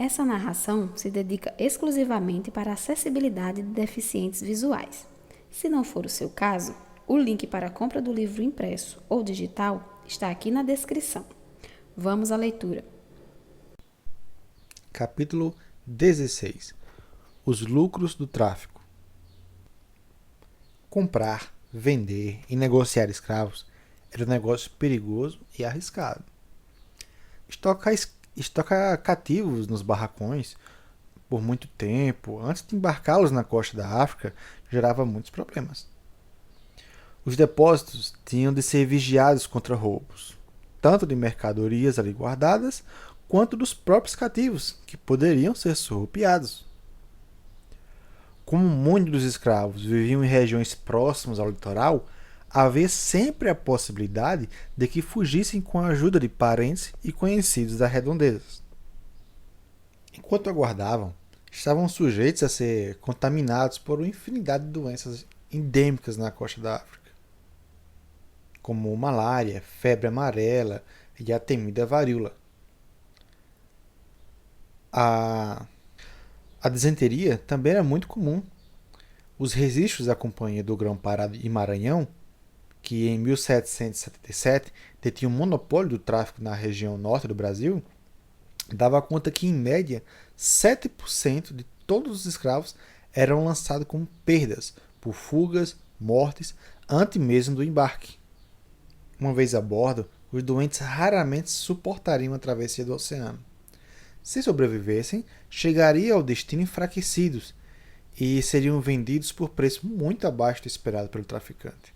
Essa narração se dedica exclusivamente para a acessibilidade de deficientes visuais. Se não for o seu caso, o link para a compra do livro impresso ou digital está aqui na descrição. Vamos à leitura. Capítulo 16. Os lucros do tráfico. Comprar, vender e negociar escravos era um negócio perigoso e arriscado. Estocar cativos nos barracões por muito tempo, antes de embarcá-los na costa da África, gerava muitos problemas. Os depósitos tinham de ser vigiados contra roubos, tanto de mercadorias ali guardadas, quanto dos próprios cativos, que poderiam ser surrupiados. Como muitos dos escravos viviam em regiões próximas ao litoral, havia sempre a possibilidade de que fugissem com a ajuda de parentes e conhecidos das redondezas. Enquanto aguardavam, estavam sujeitos a ser contaminados por uma infinidade de doenças endêmicas na costa da África, como malária, febre amarela e a temida varíola. A disenteria também era muito comum. Os registros da Companhia do Grão-Pará e Maranhão, que em 1777 detinha o monopólio do tráfico na região norte do Brasil, dava conta que, em média, 7% de todos os escravos eram lançados com perdas por fugas, mortes, antes mesmo do embarque. Uma vez a bordo, os doentes raramente suportariam a travessia do oceano. Se sobrevivessem, chegariam ao destino enfraquecidos e seriam vendidos por preço muito abaixo do esperado pelo traficante.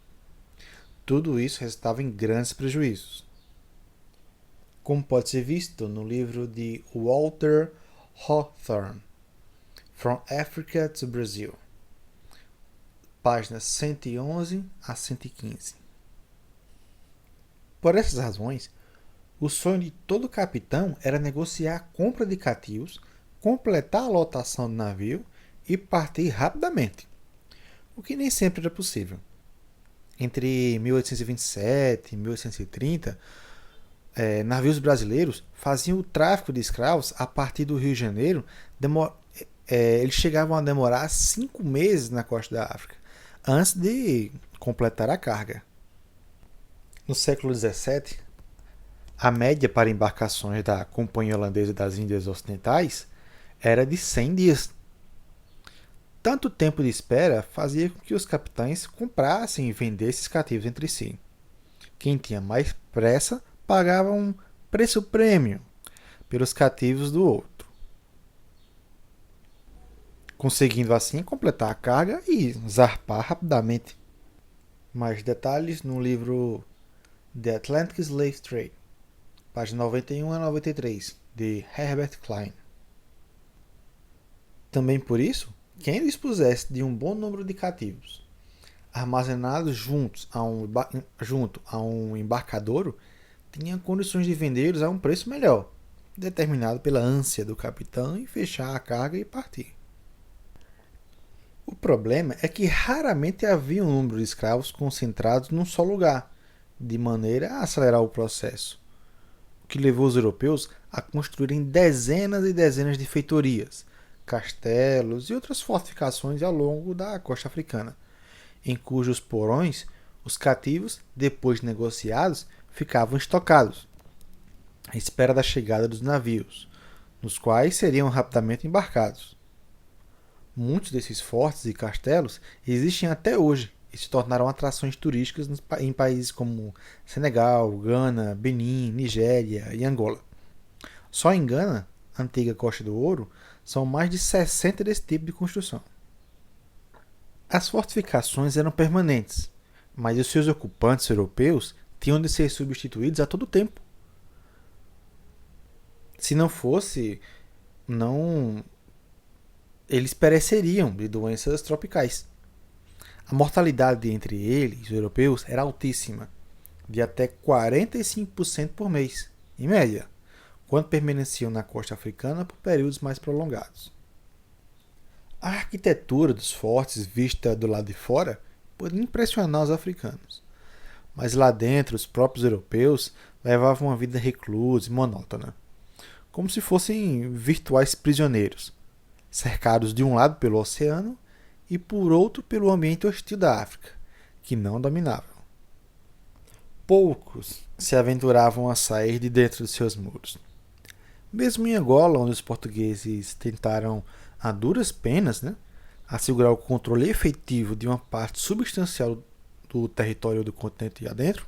Tudo isso resultava em grandes prejuízos. Como pode ser visto no livro de Walter Hawthorne, From Africa to Brazil, páginas 111 a 115. Por essas razões, o sonho de todo capitão era negociar a compra de cativos, completar a lotação do navio e partir rapidamente, o que nem sempre era possível. Entre 1827 e 1830, navios brasileiros faziam o tráfico de escravos a partir do Rio de Janeiro. Eles chegavam a demorar 5 meses na costa da África, antes de completar a carga. No século XVII, a média para embarcações da Companhia Holandesa das Índias Ocidentais era de 100 dias. Tanto tempo de espera fazia com que os capitães comprassem e vendessem cativos entre si. Quem tinha mais pressa pagava um preço prêmio pelos cativos do outro, conseguindo assim completar a carga e zarpar rapidamente. Mais detalhes no livro The Atlantic Slave Trade, página 91 a 93, de Herbert Klein. Também por isso, quem dispusesse de um bom número de cativos armazenados junto a um embarcadouro tinha condições de vendê-los a um preço melhor, determinado pela ânsia do capitão em fechar a carga e partir. O problema é que raramente havia um número de escravos concentrados num só lugar, de maneira a acelerar o processo, o que levou os europeus a construírem dezenas e dezenas de feitorias, castelos e outras fortificações ao longo da costa africana, em cujos porões os cativos, depois de negociados, ficavam estocados, à espera da chegada dos navios, nos quais seriam rapidamente embarcados. Muitos desses fortes e castelos existem até hoje e se tornaram atrações turísticas em países como Senegal, Gana, Benin, Nigéria e Angola. Só em Gana, antiga Costa do Ouro, são mais de 60 desse tipo de construção. As fortificações eram permanentes, mas os seus ocupantes europeus tinham de ser substituídos a todo tempo. Se não fosse, eles pereceriam de doenças tropicais. A mortalidade entre eles, os europeus, era altíssima, de até 45% por mês, em média, quando permaneciam na costa africana por períodos mais prolongados. A arquitetura dos fortes vista do lado de fora podia impressionar os africanos, mas lá dentro os próprios europeus levavam uma vida reclusa e monótona, como se fossem virtuais prisioneiros, cercados de um lado pelo oceano e por outro pelo ambiente hostil da África, que não dominavam. Poucos se aventuravam a sair de dentro de seus muros. Mesmo em Angola, onde os portugueses tentaram, a duras penas, assegurar o controle efetivo de uma parte substancial do território do continente adentro,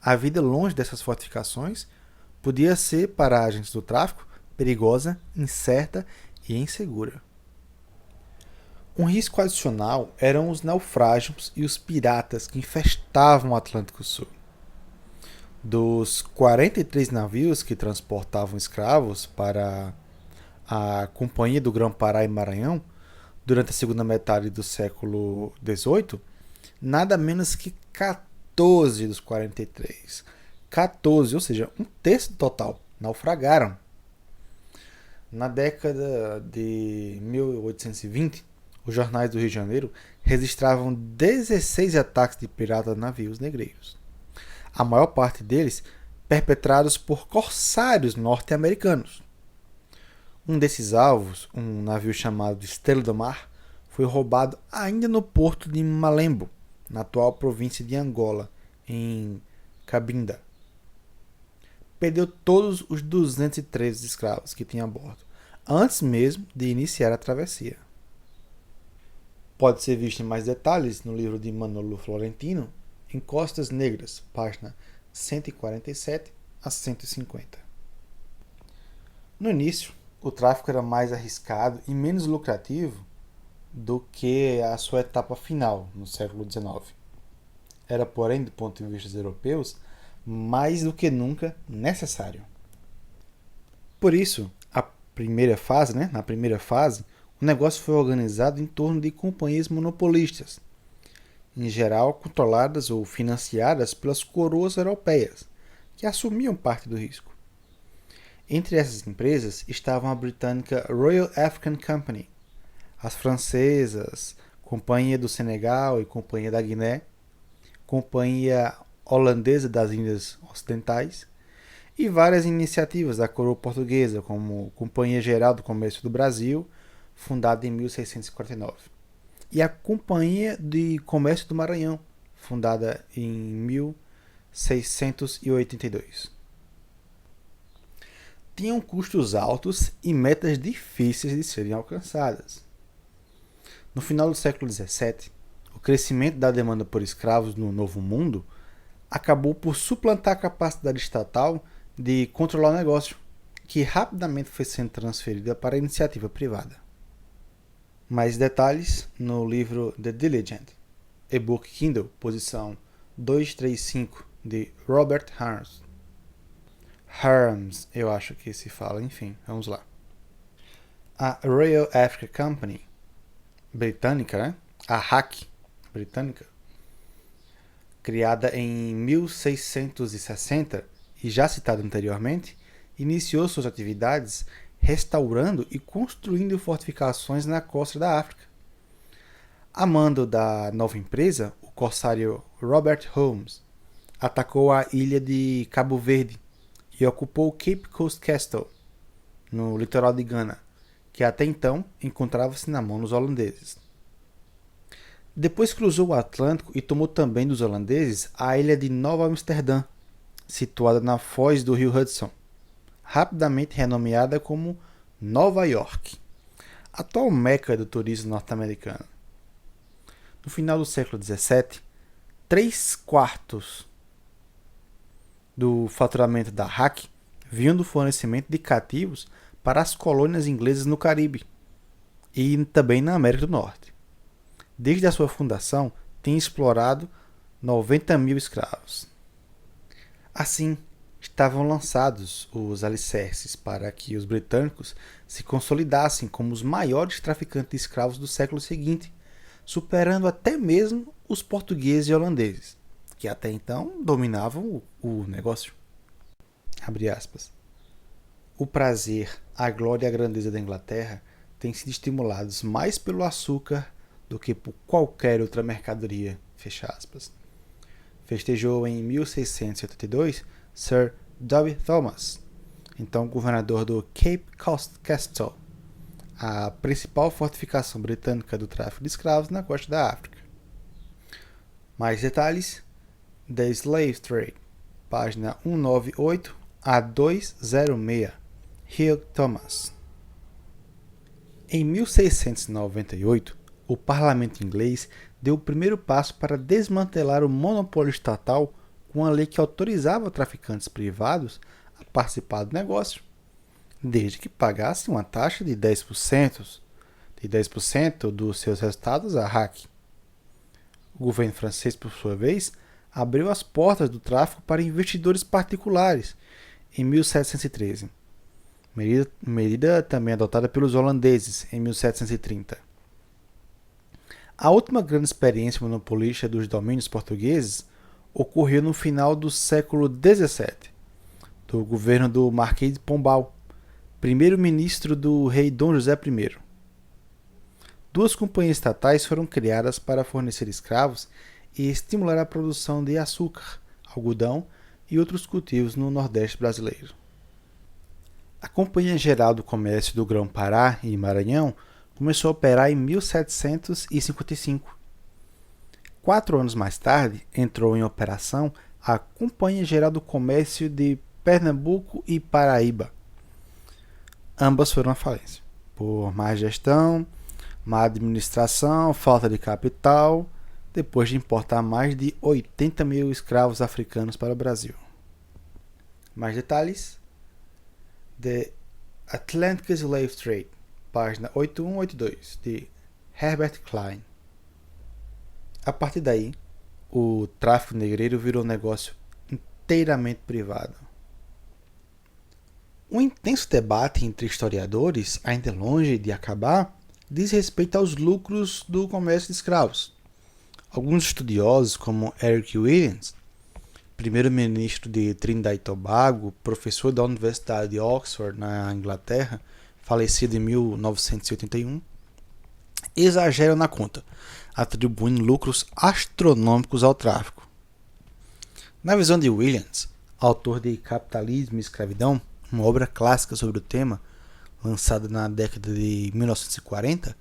a vida longe dessas fortificações podia ser, para agentes do tráfico, perigosa, incerta e insegura. Um risco adicional eram os naufrágios e os piratas que infestavam o Atlântico Sul. Dos 43 navios que transportavam escravos para a Companhia do Grão-Pará e Maranhão, durante a segunda metade do século XVIII, nada menos que 14 dos 43, 14, ou seja, um terço do total, naufragaram. Na década de 1820, os jornais do Rio de Janeiro registravam 16 ataques de piratas a navios negreiros. A maior parte deles perpetrados por corsários norte-americanos. Um desses alvos, um navio chamado Estrela do Mar, foi roubado ainda no porto de Malembo, na atual província de Angola, em Cabinda. Perdeu todos os 213 escravos que tinha a bordo, antes mesmo de iniciar a travessia. Pode ser visto em mais detalhes no livro de Manolo Florentino, em Costas Negras, página 147 a 150. No início, o tráfico era mais arriscado e menos lucrativo do que a sua etapa final, no século XIX. Era, porém, do ponto de vista dos europeus, mais do que nunca necessário. Por isso, na primeira fase, o negócio foi organizado em torno de companhias monopolistas, em geral controladas ou financiadas pelas coroas europeias, que assumiam parte do risco. Entre essas empresas estavam a britânica Royal African Company, as francesas Companhia do Senegal e Companhia da Guiné, Companhia Holandesa das Índias Ocidentais e várias iniciativas da coroa portuguesa, como Companhia Geral do Comércio do Brasil, fundada em 1649. E a Companhia de Comércio do Maranhão, fundada em 1682. Tinham custos altos e metas difíceis de serem alcançadas. No final do século XVII, o crescimento da demanda por escravos no Novo Mundo acabou por suplantar a capacidade estatal de controlar o negócio, que rapidamente foi sendo transferida para a iniciativa privada. Mais detalhes no livro The Diligent, e-book Kindle, posição 235, de Robert Harms. Harms, eu acho que se fala, enfim, vamos lá. A Royal African Company, britânica, a RAC, britânica, criada em 1660 e já citada anteriormente, iniciou suas atividades restaurando e construindo fortificações na costa da África. A mando da nova empresa, o corsário Robert Holmes atacou a ilha de Cabo Verde e ocupou Cape Coast Castle, no litoral de Gana, que até então encontrava-se na mão dos holandeses. Depois cruzou o Atlântico e tomou também dos holandeses a ilha de Nova Amsterdã, situada na foz do rio Hudson, rapidamente renomeada como Nova York, atual meca do turismo norte-americano. No final do século XVII, 3/4 do faturamento da RAC vinham do fornecimento de cativos para as colônias inglesas no Caribe e também na América do Norte. Desde a sua fundação, tem explorado 90 mil escravos. Assim, estavam lançados os alicerces para que os britânicos se consolidassem como os maiores traficantes de escravos do século seguinte, superando até mesmo os portugueses e holandeses, que até então dominavam o negócio. Abre aspas. O prazer, a glória e a grandeza da Inglaterra têm sido estimulados mais pelo açúcar do que por qualquer outra mercadoria, fecha aspas. Festejou em 1682 Sir W. Thomas, então governador do Cape Castle, a principal fortificação britânica do tráfico de escravos na costa da África. Mais detalhes: The Slave Trade, página 198 a 206, Hugh Thomas. Em 1698, o parlamento inglês deu o primeiro passo para desmantelar o monopólio estatal com a lei que autorizava traficantes privados a participar do negócio, desde que pagassem uma taxa de 10% dos seus resultados à RAC. O governo francês, por sua vez, abriu as portas do tráfico para investidores particulares em 1713, medida também adotada pelos holandeses em 1730. A última grande experiência monopolística dos domínios portugueses ocorreu no final do século XVII, do governo do Marquês de Pombal, primeiro-ministro do rei Dom José I. Duas companhias estatais foram criadas para fornecer escravos e estimular a produção de açúcar, algodão e outros cultivos no Nordeste brasileiro. A Companhia Geral do Comércio do Grão-Pará e Maranhão começou a operar em 1755. 4 anos mais tarde, entrou em operação a Companhia Geral do Comércio de Pernambuco e Paraíba. Ambas foram à falência, por má gestão, má administração, falta de capital, depois de importar mais de 80 mil escravos africanos para o Brasil. Mais detalhes: The Atlantic Slave Trade, página 8182, de Herbert Klein. A partir daí, o tráfico negreiro virou um negócio inteiramente privado. Um intenso debate entre historiadores, ainda longe de acabar, diz respeito aos lucros do comércio de escravos. Alguns estudiosos, como Eric Williams, primeiro-ministro de Trinidad e Tobago, professor da Universidade de Oxford, na Inglaterra, falecido em 1981, exageram na conta, atribuindo lucros astronômicos ao tráfico. Na visão de Williams, autor de Capitalismo e Escravidão, uma obra clássica sobre o tema, lançada na década de 1940,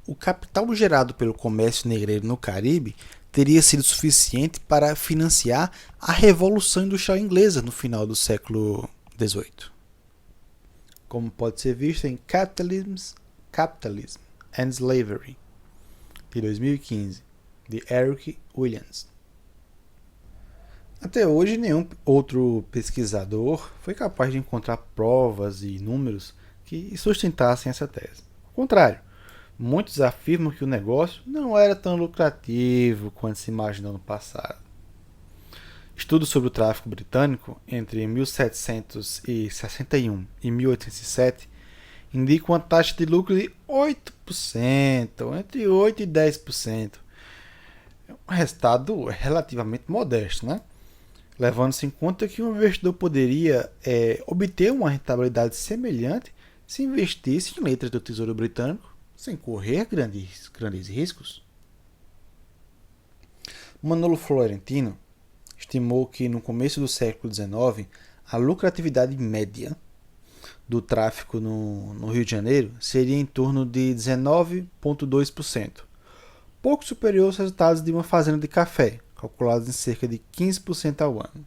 o capital gerado pelo comércio negreiro no Caribe teria sido suficiente para financiar a Revolução Industrial Inglesa no final do século XVIII. Como pode ser visto em Capitalism and Slavery, de 2015, de Eric Williams. Até hoje, nenhum outro pesquisador foi capaz de encontrar provas e números que sustentassem essa tese. Ao contrário, muitos afirmam que o negócio não era tão lucrativo quanto se imaginou no passado. Estudos sobre o tráfico britânico entre 1761 e 1807 indicam uma taxa de lucro de 8%, entre 8% e 10%. Um resultado relativamente modesto, né? Levando-se em conta que um investidor poderia obter uma rentabilidade semelhante se investisse em letras do Tesouro Britânico sem correr grandes riscos. Manolo Florentino estimou que no começo do século XIX a lucratividade média do tráfico no Rio de Janeiro seria em torno de 19,2%, pouco superior aos resultados de uma fazenda de café, calculados em cerca de 15% ao ano.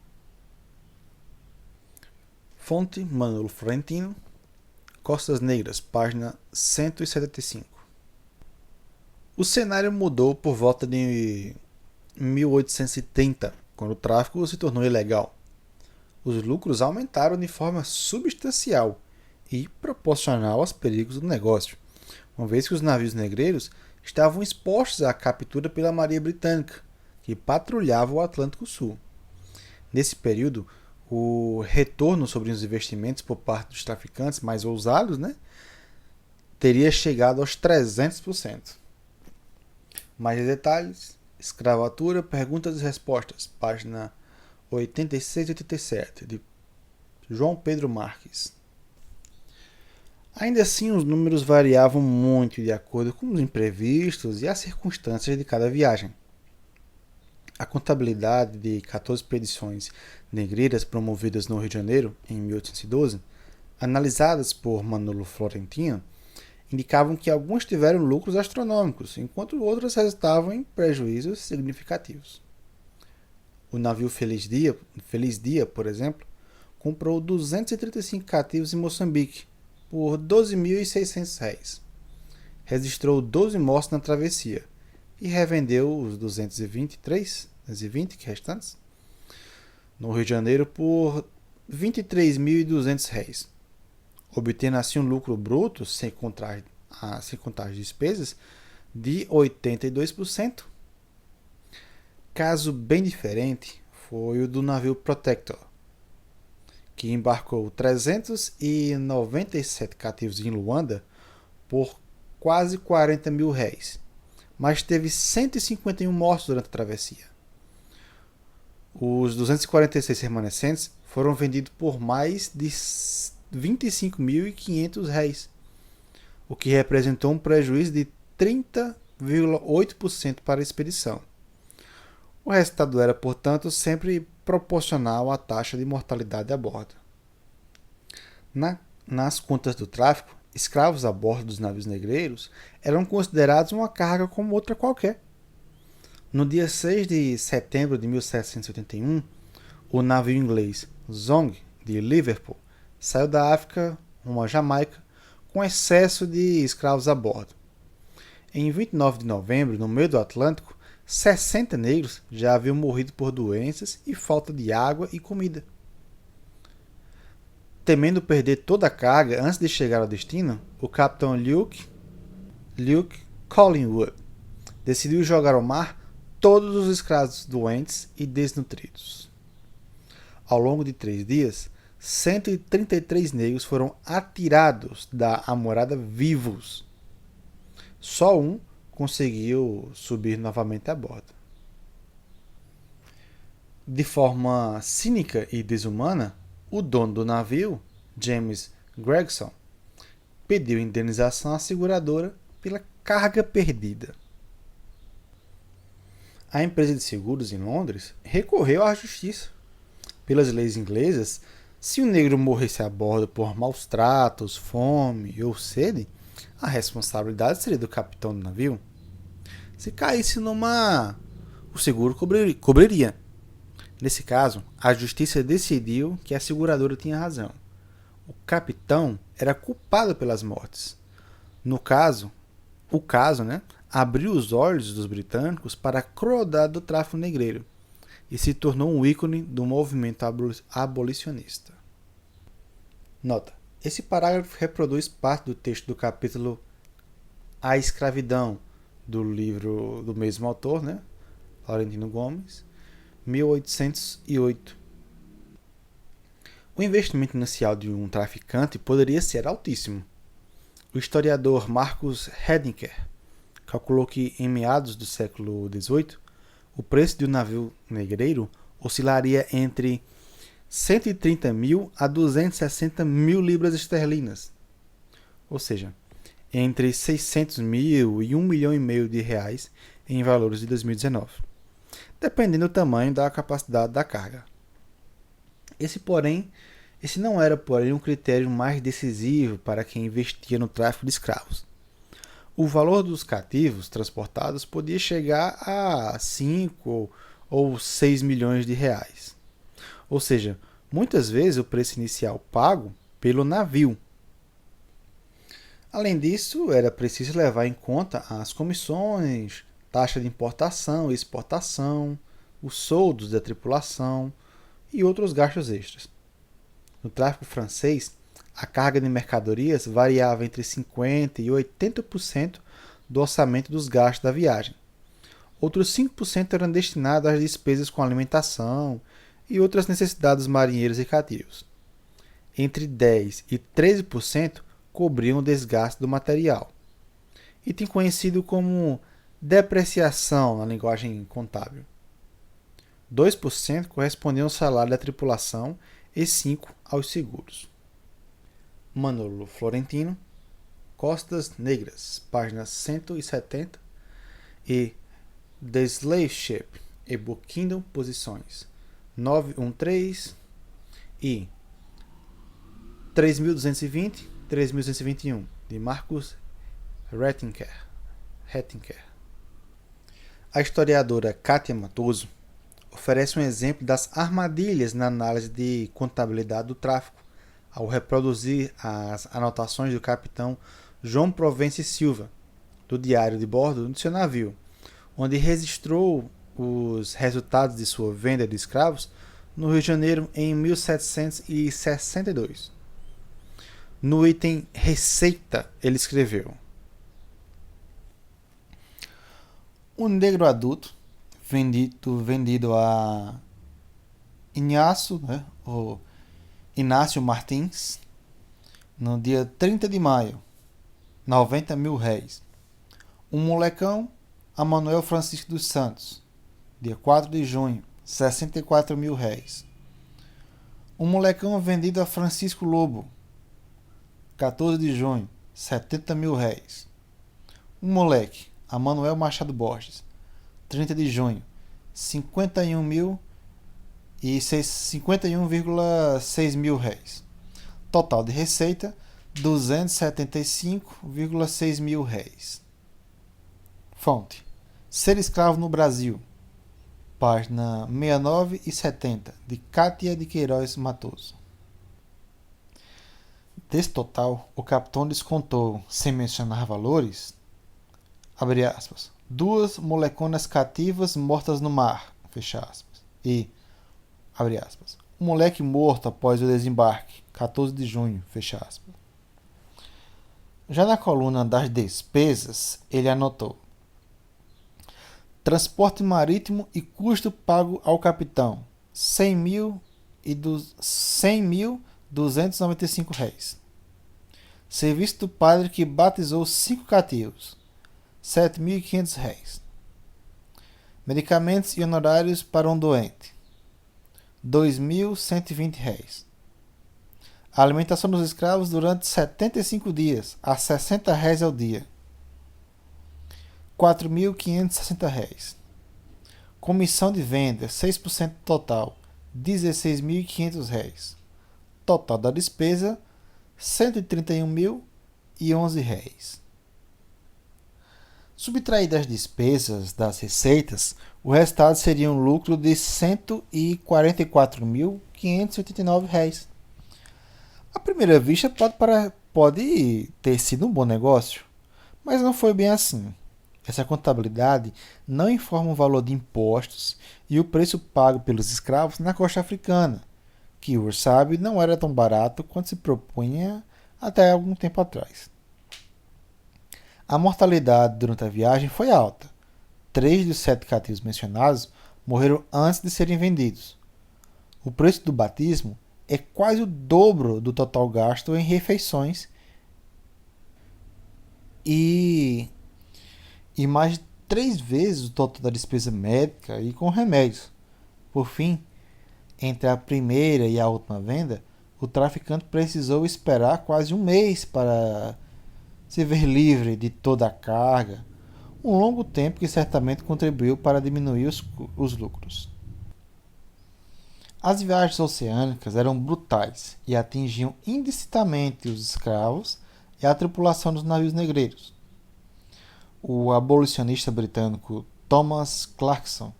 Fonte: Manolo Florentino, Costas Negras, página 175. O cenário mudou por volta de 1830, quando o tráfico se tornou ilegal. Os lucros aumentaram de forma substancial e proporcional aos perigos do negócio, uma vez que os navios negreiros estavam expostos à captura pela Marinha Britânica, que patrulhava o Atlântico Sul. Nesse período, o retorno sobre os investimentos por parte dos traficantes mais ousados, teria chegado aos 300%. Mais detalhes: Escravatura, Perguntas e Respostas, página 86 e 87, de João Pedro Marques. Ainda assim, os números variavam muito de acordo com os imprevistos e as circunstâncias de cada viagem. A contabilidade de 14 expedições negreiras promovidas no Rio de Janeiro, em 1812, analisadas por Manolo Florentino, indicavam que alguns tiveram lucros astronômicos, enquanto outros resultavam em prejuízos significativos. O navio Feliz Dia, por exemplo, comprou 235 cativos em Moçambique por R$ 12.600. Registrou 12 mortos na travessia e revendeu os 220 restantes no Rio de Janeiro por R$ 23.200, obtendo assim um lucro bruto, sem contar as despesas, de 82%. Caso bem diferente foi o do navio Protector, que embarcou 397 cativos em Luanda por quase R$ 40.000, mas teve 151 mortos durante a travessia. Os 246 remanescentes foram vendidos por mais de R$ 25.500, o que representou um prejuízo de 30,8% para a expedição. O resultado era, portanto, sempre proporcional à taxa de mortalidade a bordo. Nas contas do tráfico, escravos a bordo dos navios negreiros eram considerados uma carga como outra qualquer. No dia 6 de setembro de 1781, o navio inglês Zong, de Liverpool, saiu da África rumo à Jamaica com excesso de escravos a bordo. Em 29 de novembro, no meio do Atlântico, 60 negros já haviam morrido por doenças e falta de água e comida. Temendo perder toda a carga antes de chegar ao destino, o capitão Luke Collingwood decidiu jogar ao mar todos os escravos doentes e desnutridos. Ao longo de 3 dias, 133 negros foram atirados da amorada vivos. Só um conseguiu subir novamente a bordo. De forma cínica e desumana, o dono do navio, James Gregson, pediu indenização à seguradora pela carga perdida. A empresa de seguros em Londres recorreu à justiça. Pelas leis inglesas, se o negro morresse a bordo por maus tratos, fome ou sede, a responsabilidade seria do capitão do navio. Se caísse no mar, o seguro cobriria. Nesse caso, a justiça decidiu que a seguradora tinha razão. O capitão era culpado pelas mortes. O caso, abriu os olhos dos britânicos para a crueldade do tráfico negreiro e se tornou um ícone do movimento abolicionista. Nota: esse parágrafo reproduz parte do texto do capítulo A Escravidão, do livro do mesmo autor, Laurentino Gomes, 1808. O investimento inicial de um traficante poderia ser altíssimo. O historiador Marcus Rediker calculou que, em meados do século XVIII, o preço de um navio negreiro oscilaria entre 130.000 a 260.000 libras esterlinas, ou seja, entre 600.000 e 1,5 milhão de reais em valores de 2019, dependendo do tamanho da capacidade da carga. Esse não era, porém, um critério mais decisivo para quem investia no tráfico de escravos. O valor dos cativos transportados podia chegar a 5 ou 6 milhões de reais. Ou seja, muitas vezes o preço inicial pago pelo navio. Além disso, era preciso levar em conta as comissões, taxa de importação e exportação, os soldos da tripulação e outros gastos extras. No tráfico francês, a carga de mercadorias variava entre 50% e 80% do orçamento dos gastos da viagem. Outros 5% eram destinados às despesas com alimentação e outras necessidades dos marinheiros e cativos. Entre 10% e 13% cobriam o desgaste do material, item conhecido como depreciação na linguagem contábil. 2% correspondiam ao salário da tripulação e 5% aos seguros. Manolo Florentino, Costas Negras, páginas 170, e The Slave Ship, a Book Kingdom, posições 913 e 3.220, 3.221, de Marcus Rettinger. A historiadora Kátia Matoso oferece um exemplo das armadilhas na análise de contabilidade do tráfico, ao reproduzir as anotações do capitão João Provence Silva, do diário de bordo do seu navio, onde registrou os resultados de sua venda de escravos no Rio de Janeiro em 1762. No item Receita, ele escreveu: um negro adulto vendido a Inácio, ou Inácio Martins, no dia 30 de maio, 90 mil réis. Um molecão a Manuel Francisco dos Santos, dia 4 de junho, 64 mil réis. Um molecão vendido a Francisco Lobo, 14 de junho, 70 mil réis. Um moleque a Manuel Machado Borges, 30 de junho, 51,6 mil réis. Total de receita, 275,6 mil réis. Fonte: Ser Escravo no Brasil, página 69 e 70, de Kátia de Queiroz Matoso. Desse total, o capitão descontou, sem mencionar valores, abre aspas, 2 moleconas cativas mortas no mar, fecha aspas, e, abre aspas, um moleque morto após o desembarque, 14 de junho, fecha aspas. Já na coluna das despesas, ele anotou: transporte marítimo e custo pago ao capitão, 100.295 réis. Serviço do padre que batizou 5 cativos, 7.500 réis. Medicamentos e honorários para um doente, 2.120 réis. A alimentação dos escravos durante 75 dias, a 60 réis ao dia, 4.560 réis. Comissão de venda, 6% total, 16.500 réis. Total da despesa, 131.011 réis. Subtraídas as despesas das receitas, o resultado seria um lucro de 144.589 réis. À primeira vista pode ter sido um bom negócio, mas não foi bem assim. Essa contabilidade não informa o valor de impostos e o preço pago pelos escravos na costa africana, que o sabe não era tão barato quanto se propunha até algum tempo atrás. A mortalidade durante a viagem foi alta. 3 dos 7 cativos mencionados morreram antes de serem vendidos. O preço do batismo é quase o dobro do total gasto em refeições e mais de 3 vezes o total da despesa médica e com remédios. Por fim, entre a primeira e a última venda, o traficante precisou esperar quase um mês para se ver livre de toda a carga, um longo tempo que certamente contribuiu para diminuir os lucros. As viagens oceânicas eram brutais e atingiam indistintamente os escravos e a tripulação dos navios negreiros. O abolicionista britânico Thomas Clarkson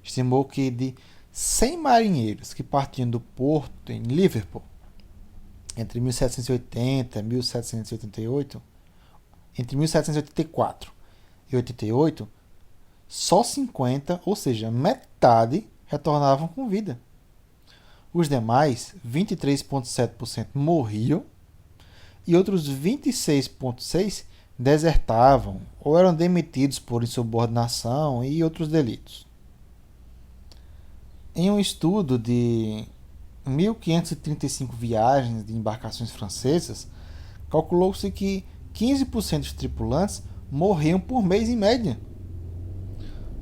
estimou que de 100 marinheiros que partiam do porto em Liverpool entre 1780 e 1788, entre 1784 e 88, só 50, ou seja, metade, retornavam com vida. Os demais, 23,7%, morriam e outros 26,6% desertavam ou eram demitidos por insubordinação e outros delitos. Em um estudo de 1.535 viagens de embarcações francesas, calculou-se que 15% dos tripulantes morriam por mês em média.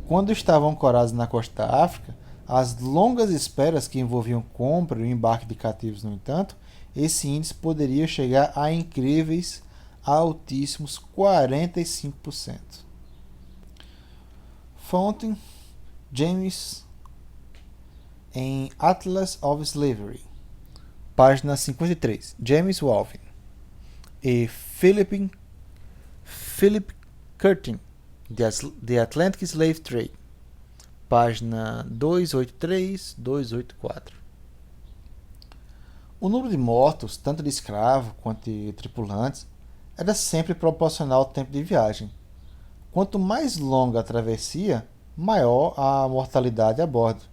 Quando estavam ancorados na costa da África, as longas esperas que envolviam compra e o embarque de cativos, no entanto, esse índice poderia chegar a incríveis, altíssimos 45%. Fonte: James em Atlas of Slavery, página 53, James Walvin e Philip Curtin, The Atlantic Slave Trade, página 283, 284. O número de mortos, tanto de escravos quanto de tripulantes, era sempre proporcional ao tempo de viagem. Quanto mais longa a travessia, maior a mortalidade a bordo.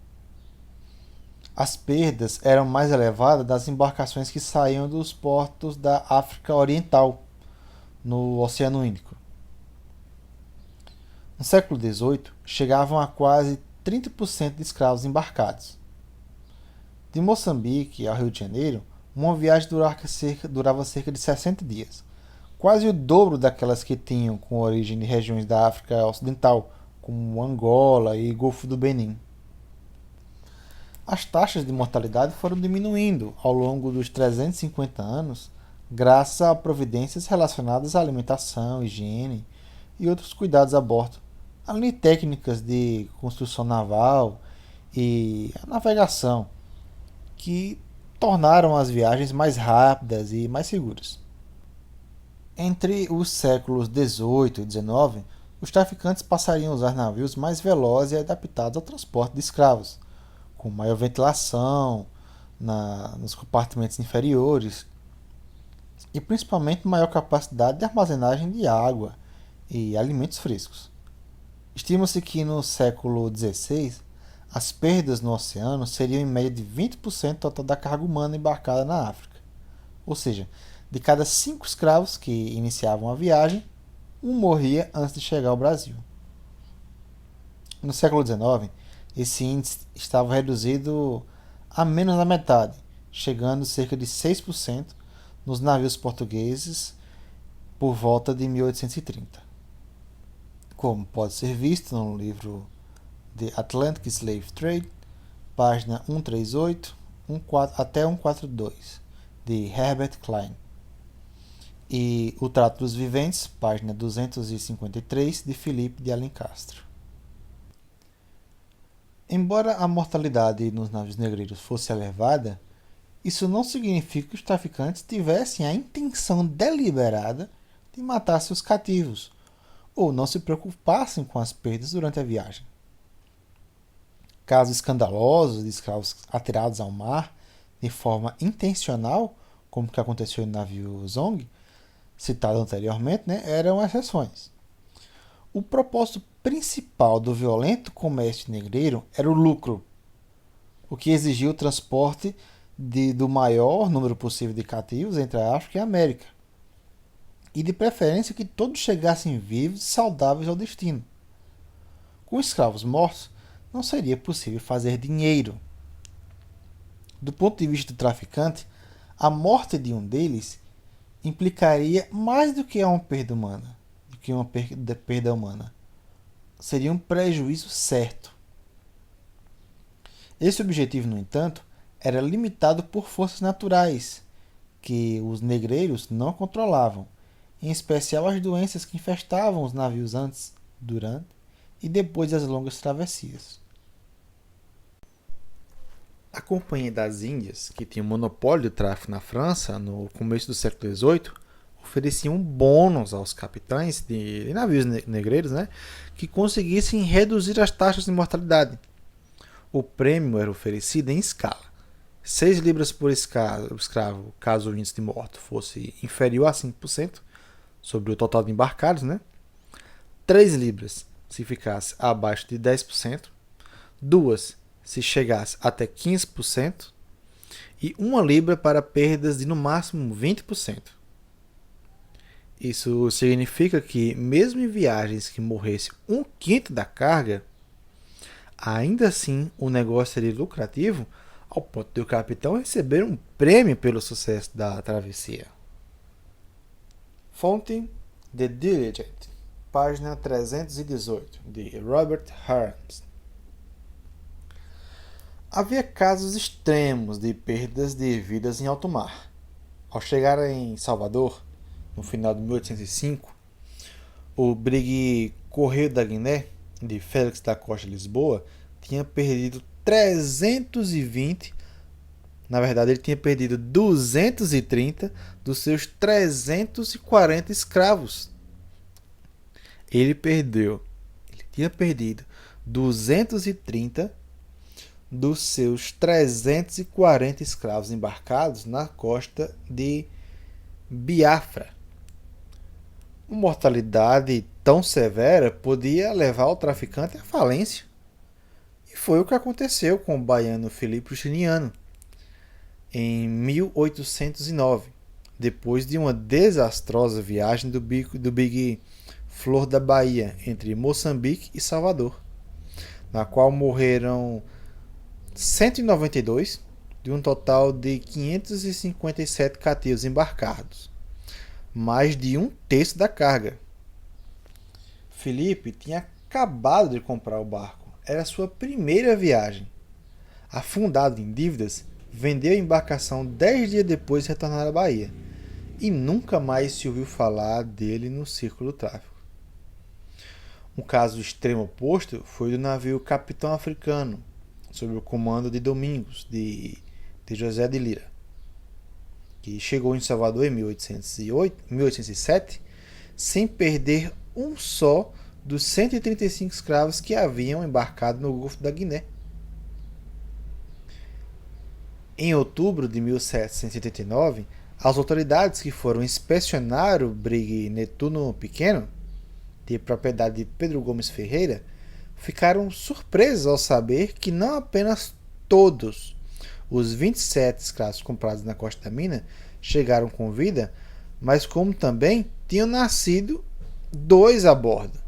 As perdas eram mais elevadas das embarcações que saíam dos portos da África Oriental, no Oceano Índico. No século XVIII, chegavam a quase 30% de escravos embarcados. De Moçambique ao Rio de Janeiro, uma viagem durava cerca de 60 dias, quase o dobro daquelas que tinham com origem de regiões da África Ocidental, como Angola e Golfo do Benin. As taxas de mortalidade foram diminuindo ao longo dos 350 anos, graças a providências relacionadas à alimentação, higiene e outros cuidados a bordo, além de técnicas de construção naval e a navegação, que tornaram as viagens mais rápidas e mais seguras. Entre os séculos XVIII e XIX, os traficantes passariam a usar navios mais velozes e adaptados ao transporte de escravos, com maior ventilação nos compartimentos inferiores e principalmente maior capacidade de armazenagem de água e alimentos frescos. Estima-se que no século XVI, as perdas no oceano seriam em média de 20% do total da carga humana embarcada na África. Ou seja, de cada 5 escravos que iniciavam a viagem, um morria antes de chegar ao Brasil. No século XIX, esse índice estava reduzido a menos da metade, chegando a cerca de 6% nos navios portugueses por volta de 1830. Como pode ser visto no livro The Atlantic Slave Trade, página 138 até 142, de Herbert Klein, e O Trato dos Viventes, página 253, de Philippe de Alencastre. Embora a mortalidade nos navios negreiros fosse elevada, isso não significa que os traficantes tivessem a intenção deliberada de matar seus cativos, ou não se preocupassem com as perdas durante a viagem. Casos escandalosos de escravos atirados ao mar de forma intencional, como que aconteceu no navio Zong, citado anteriormente, eram exceções. O propósito principal do violento comércio negreiro era o lucro, o que exigia o transporte do maior número possível de cativos entre a África e a América, e de preferência que todos chegassem vivos e saudáveis ao destino. Com escravos mortos, não seria possível fazer dinheiro. Do ponto de vista do traficante, a morte de um deles implicaria mais do que uma perda humana, Seria um prejuízo certo. Esse objetivo, no entanto, era limitado por forças naturais, que os negreiros não controlavam, em especial as doenças que infestavam os navios antes, durante e depois das longas travessias. A Companhia das Índias, que tinha o monopólio do tráfico na França no começo do século XVIII, oferecia um bônus aos capitães de navios negreiros, que conseguissem reduzir as taxas de mortalidade. O prêmio era oferecido em escala: 6 libras por escravo, caso o índice de morte fosse inferior a 5% sobre o total de embarcados, 3 libras se ficasse abaixo de 10%, 2 se chegasse até 15%, e 1 libra para perdas de no máximo 20%. Isso significa que, mesmo em viagens que morresse 1/5 da carga, ainda assim o negócio seria lucrativo ao ponto de o capitão receber um prêmio pelo sucesso da travessia. Fonte: The Diligent, página 318, de Robert Harms. Havia casos extremos de perdas de vidas em alto mar. Ao chegar em Salvador, no final de 1805, o brigue Correio da Guiné, de Félix da Costa Lisboa, tinha perdido 320 Na verdade, ele tinha perdido 230 dos seus 340 escravos. Ele tinha perdido 230 dos seus 340 escravos embarcados na costa de Biafra. Uma mortalidade tão severa podia levar o traficante à falência. E foi o que aconteceu com o baiano Felipe Justiniano em 1809, depois de uma desastrosa viagem do Big Flor da Bahia entre Moçambique e Salvador, na qual morreram 192 de um total de 557 cativos embarcados, mais de um terço da carga. Felipe tinha acabado de comprar o barco, era sua primeira viagem. Afundado em dívidas, vendeu a embarcação 10 dias depois de retornar à Bahia, e nunca mais se ouviu falar dele no círculo do tráfico. Um caso extremo oposto foi do navio Capitão Africano, sob o comando de Domingos, de José de Lira, que chegou em Salvador em 1807, sem perder um só dos 135 escravos que haviam embarcado no Golfo da Guiné. Em outubro de 1789, as autoridades que foram inspecionar o brigue Netuno Pequeno, de propriedade de Pedro Gomes Ferreira, ficaram surpresos ao saber que não apenas todos os 27 escravos comprados na costa da mina chegaram com vida, mas como também tinham nascido 2 a bordo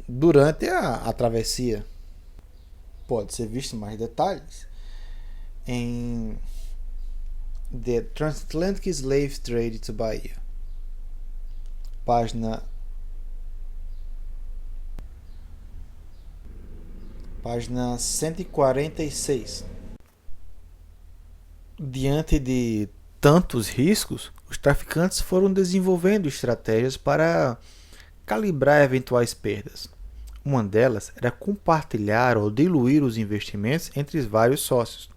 durante a travessia. Pode ser visto mais detalhes em The Transatlantic Slave Trade to Bahia, página 146. Diante de tantos riscos, os traficantes foram desenvolvendo estratégias para calibrar eventuais perdas. Uma delas era compartilhar ou diluir os investimentos entre vários sócios.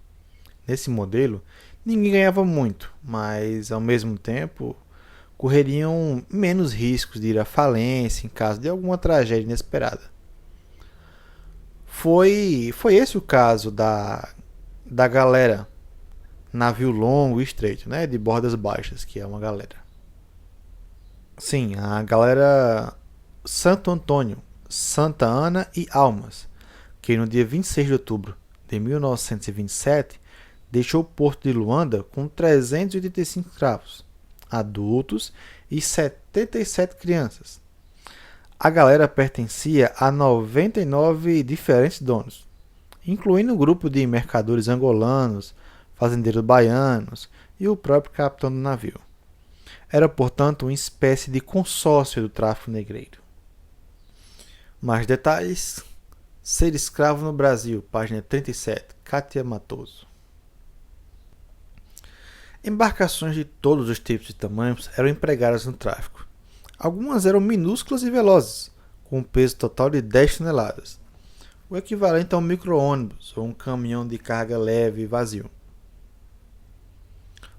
Nesse modelo, ninguém ganhava muito, mas, ao mesmo tempo, correriam menos riscos de ir à falência em caso de alguma tragédia inesperada. Foi esse o caso da galera navio longo e estreito, né, de bordas baixas, que é uma galera. Sim, a galera Santo Antônio, Santa Ana e Almas, que no dia 26 de outubro de 1927 deixou o porto de Luanda com 385 escravos, adultos e 77 crianças. A galera pertencia a 99 diferentes donos, incluindo um grupo de mercadores angolanos, fazendeiros baianos e o próprio capitão do navio. Era, portanto, uma espécie de consórcio do tráfico negreiro. Mais detalhes: Ser escravo no Brasil, página 37, Kátia Matoso. Embarcações de todos os tipos e tamanhos eram empregadas no tráfico. Algumas eram minúsculas e velozes, com um peso total de 10 toneladas, o equivalente a um micro-ônibus ou um caminhão de carga leve e vazio.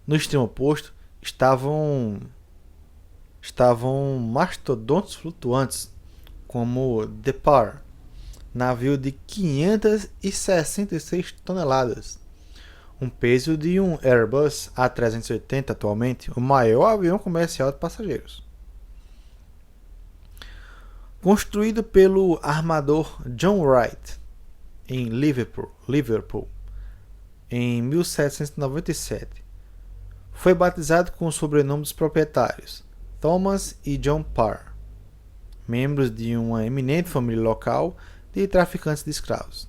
No extremo oposto estavam mastodontes flutuantes, como The Par, navio de 566 toneladas, um peso de um Airbus A380 atualmente, o maior avião comercial de passageiros. Construído pelo armador John Wright em Liverpool, em 1797, foi batizado com o sobrenome dos proprietários, Thomas e John Parr, membros de uma eminente família local de traficantes de escravos.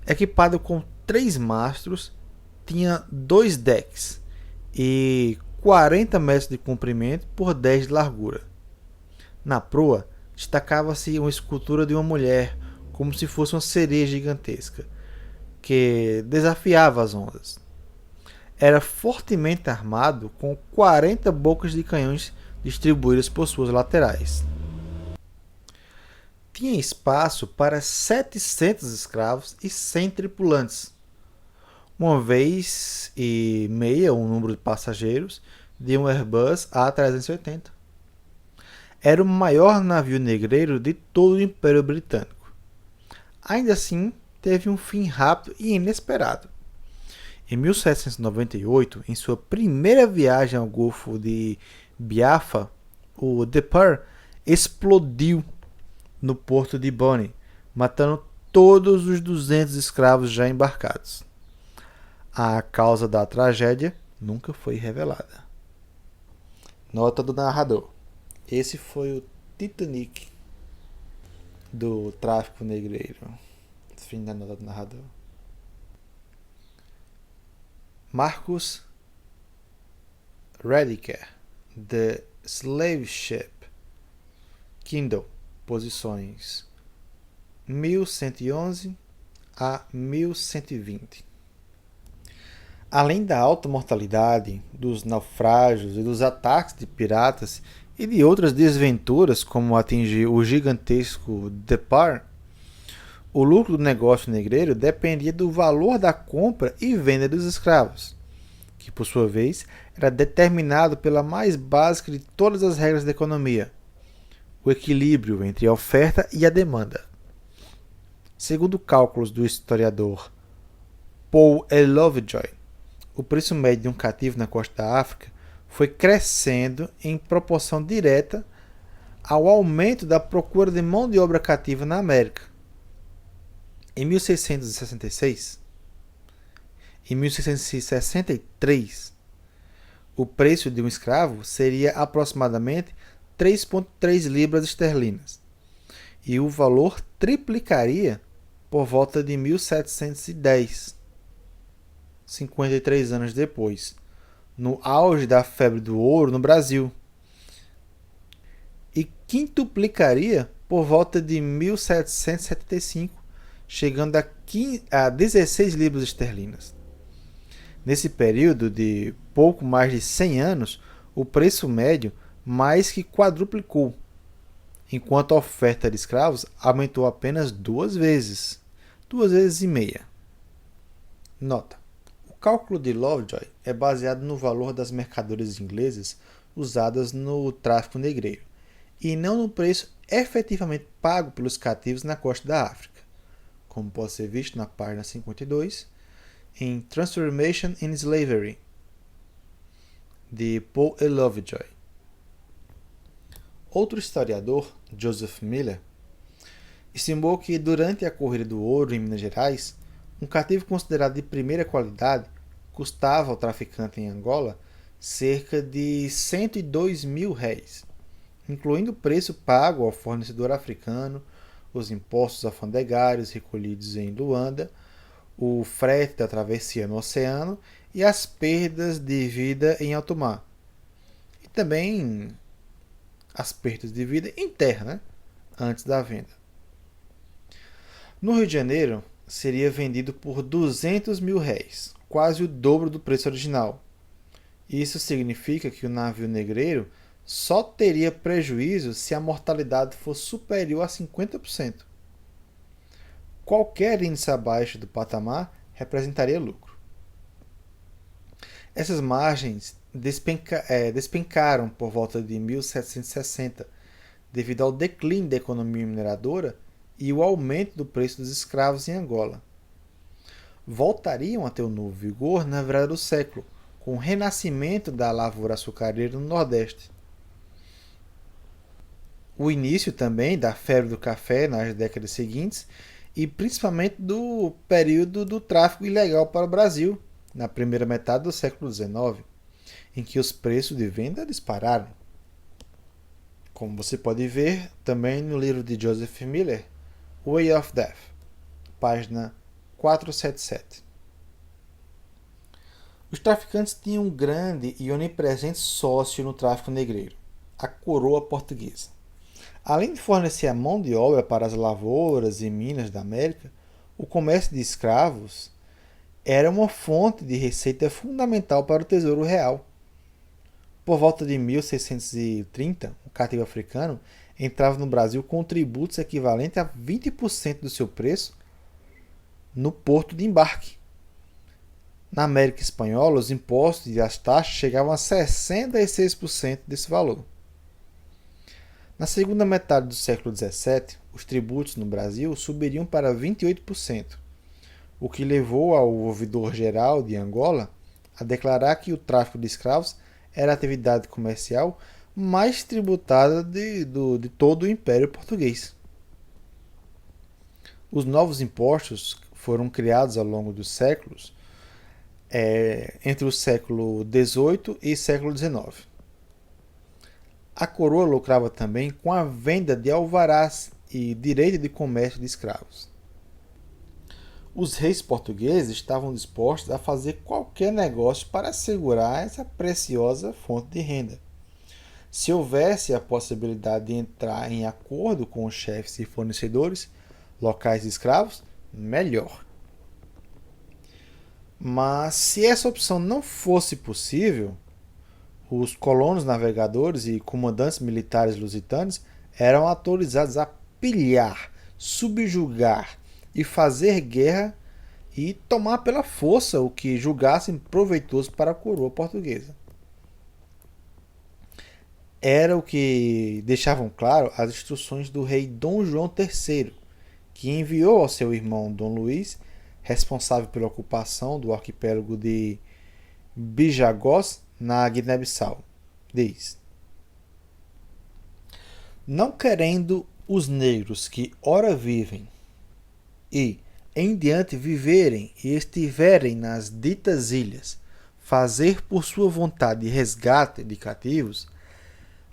Equipado com 3 mastros, tinha 2 decks e 40 metros de comprimento por 10 de largura. Na proa, destacava-se uma escultura de uma mulher, como se fosse uma sereia gigantesca, que desafiava as ondas. Era fortemente armado com 40 bocas de canhões distribuídas por suas laterais. Tinha espaço para 700 escravos e 100 tripulantes. uma vez e meia o número de passageiros de um Airbus A380. Era o maior navio negreiro de todo o Império Britânico. Ainda assim, teve um fim rápido e inesperado. Em 1798, em sua primeira viagem ao Golfo de Biafra, o Depar explodiu no porto de Bonny, matando todos os 200 escravos já embarcados. A causa da tragédia nunca foi revelada. Nota do narrador. Esse foi o Titanic do tráfico negreiro. Fim da nota do narrador. Marcus Rediker, The Slave Ship, Kindle, posições 1111 a 1120. Além da alta mortalidade, dos naufrágios e dos ataques de piratas e de outras desventuras, como atingir o gigantesco Depar, o lucro do negócio negreiro dependia do valor da compra e venda dos escravos, que por sua vez era determinado pela mais básica de todas as regras da economia, o equilíbrio entre a oferta e a demanda. Segundo cálculos do historiador Paul E. Lovejoy, o preço médio de um cativo na costa da África foi crescendo em proporção direta ao aumento da procura de mão de obra cativa na América. Em 1666, em 1663, o preço de um escravo seria aproximadamente 3,3 libras esterlinas, e o valor triplicaria por volta de 1710, 53 anos depois, no auge da febre do ouro no Brasil, e quintuplicaria por volta de 1775, chegando a 16 libras esterlinas. Nesse período de pouco mais de 100 anos, o preço médio mais que quadruplicou, enquanto a oferta de escravos aumentou apenas 2 vezes e meia. Nota: o cálculo de Lovejoy é baseado no valor das mercadorias inglesas usadas no tráfico negreiro, e não no preço efetivamente pago pelos cativos na costa da África, como pode ser visto na página 52, em Transformation in Slavery, de Paul E. Lovejoy. Outro historiador, Joseph Miller, estimou que durante a corrida do ouro em Minas Gerais, um cativo considerado de primeira qualidade custava ao traficante em Angola cerca de 102 mil réis, incluindo o preço pago ao fornecedor africano, os impostos alfandegários recolhidos em Luanda, o frete da travessia no oceano e as perdas de vida em alto mar. E também as perdas de vida em terra, né? Antes da venda. No Rio de Janeiro, seria vendido por 200 mil réis, quase o dobro do preço original. Isso significa que o navio negreiro só teria prejuízo se a mortalidade for superior a 50%. Qualquer índice abaixo do patamar representaria lucro. Essas margens despencaram por volta de 1760, devido ao declínio da economia mineradora e o aumento do preço dos escravos em Angola. Voltariam a ter um novo vigor na virada do século, com o renascimento da lavoura açucareira no Nordeste. O início também da febre do café nas décadas seguintes e principalmente do período do tráfico ilegal para o Brasil, na primeira metade do século XIX, em que os preços de venda dispararam. Como você pode ver também no livro de Joseph Miller, Way of Death, página 477. Os traficantes tinham um grande e onipresente sócio no tráfico negreiro, a coroa portuguesa. Além de fornecer a mão de obra para as lavouras e minas da América, o comércio de escravos era uma fonte de receita fundamental para o Tesouro Real. Por volta de 1630, o cativo africano entrava no Brasil com tributos equivalentes a 20% do seu preço no porto de embarque. Na América Espanhola, os impostos e as taxas chegavam a 66% desse valor. Na segunda metade do século XVII, os tributos no Brasil subiriam para 28%, o que levou ao ouvidor-geral de Angola a declarar que o tráfico de escravos era a atividade comercial mais tributada de todo o Império Português. Os novos impostos foram criados ao longo dos séculos, entre o século XVIII e século XIX. A coroa lucrava também com a venda de alvarás e direito de comércio de escravos. Os reis portugueses estavam dispostos a fazer qualquer negócio para assegurar essa preciosa fonte de renda. Se houvesse a possibilidade de entrar em acordo com os chefes e fornecedores locais de escravos, melhor. Mas se essa opção não fosse possível, os colonos navegadores e comandantes militares lusitanos eram autorizados a pilhar, subjugar e fazer guerra e tomar pela força o que julgassem proveitoso para a coroa portuguesa. Era o que deixavam claro as instruções do rei Dom João III, que enviou ao seu irmão Dom Luís, responsável pela ocupação do arquipélago de Bijagós, na Guiné-Bissau. Diz: não querendo os negros que ora vivem e em diante viverem e estiverem nas ditas ilhas, fazer por sua vontade resgate de cativos,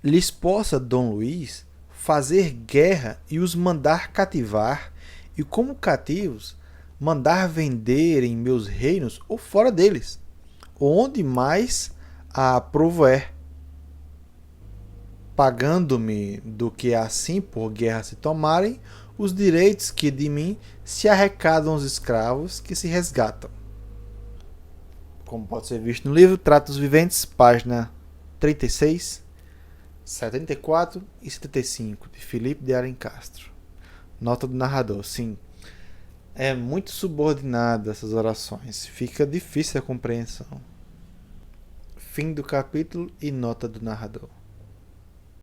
lhes possa Dom Luís fazer guerra e os mandar cativar, e como cativos mandar vender em meus reinos ou fora deles, onde mais a prover, pagando-me do que assim por guerra se tomarem os direitos que de mim se arrecadam os escravos que se resgatam. Como pode ser visto no livro Tratos Viventes, página 36, 74 e 75, de Felipe de Alencastro. Nota do narrador, sim. É muito subordinado essas orações, fica difícil a compreensão. Fim do capítulo e nota do narrador.